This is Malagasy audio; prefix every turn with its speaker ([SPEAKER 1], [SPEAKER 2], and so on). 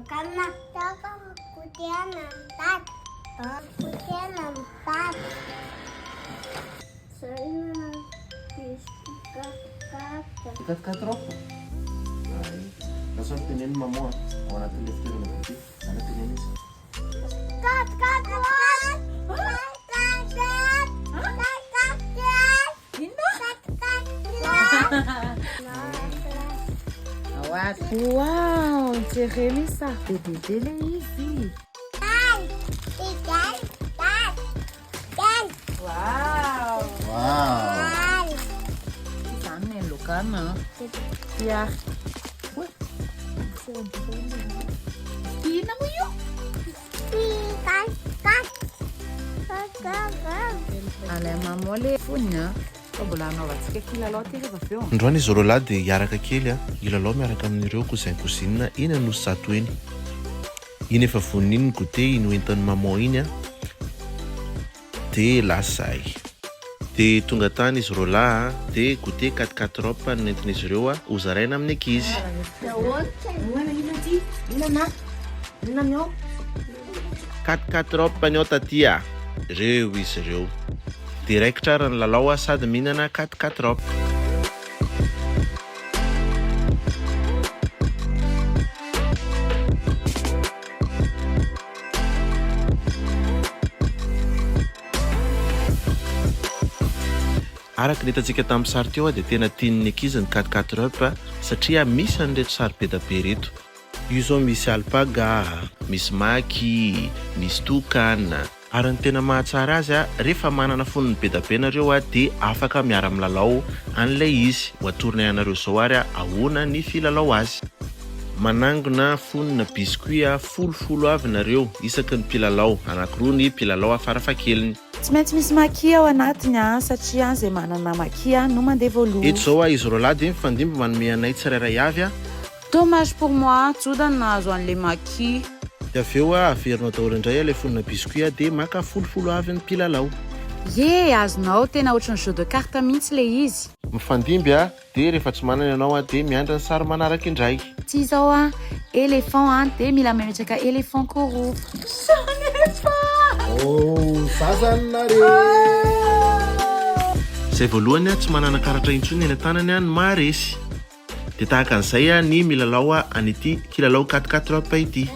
[SPEAKER 1] Karena kutiana empat. Kutiana empat. Saya
[SPEAKER 2] Kat roko. Ay, kaso tinin mamo. Ako natin lift yun. Ano tinin?
[SPEAKER 1] kat.
[SPEAKER 3] Wow, Jeremy ça fait des délais ici. Wow.
[SPEAKER 2] Wow.
[SPEAKER 3] Sana lokana. Ya. Ina mo yun. Ale mamole funya. Bolana vatsika kilalao ty rehefa avy eo.
[SPEAKER 2] Androany izy roa lahy dia hiaraka kely ilalao miaraka amin'ireo cousin ina no sato eny. Iny efa voniny goûté iny hoentin'ny maman iny dia lasay. Dia tonga tany izy roa lahy dia goûté 4 ropa no nentin'izy ireo hozaraina amin'ny ankizy.
[SPEAKER 3] Ina mio.
[SPEAKER 2] 4 ropa ny ao tatia. Ireo izy ireo. Direktra raha ny lalao sady mihinana 4 ropa. Araka ny hitantsika tamin'ny sary teo dia tena tian'ny ankizy ny 4 ropa satria misy an'ireto sary be da be reto. Io zao misy alpaga, misy maky, misy tokana. Ary ny tena mahatsara azy rehefa manana fonony be da be nareo dia afaka miara milalao an'ilay izy. Ho atorina ianareo zao ary ahoana ny filalao azy. Manangona fonina biscuits folo avy nareo isaky ny mpilalao. Anankiroa ny mpilalao farafahakeliny.
[SPEAKER 3] Tsy maintsy misy maki ao anatiny satria izay manana maki no mandeha voalohany.
[SPEAKER 2] Eto zao izy roa lahy dia mifandimby manome anay tsirairay avy.
[SPEAKER 3] Dommage pour moi, tsoudana nahazo an'ilay maki.
[SPEAKER 2] Dia avy eo averinao daholo indray ilay fonina biscuits dia maka folo avy ny mpilalao.
[SPEAKER 3] Ye, azonao tena ohatran'ny jeu de carte mihitsy ilay izy.
[SPEAKER 2] Mifandimby dia rehefa tsy manana ianao dia miandra ny sary manaraka indray.
[SPEAKER 3] Ty zao éléphant dia mila memetraka éléphant koro.
[SPEAKER 2] Oh, sazanareo. Zay voalohany tsy manana karatra intsony eny an-tanany ny maharesy. Dia tahaka an'izay ny milalao an'ity kilalao 4 ropa ity.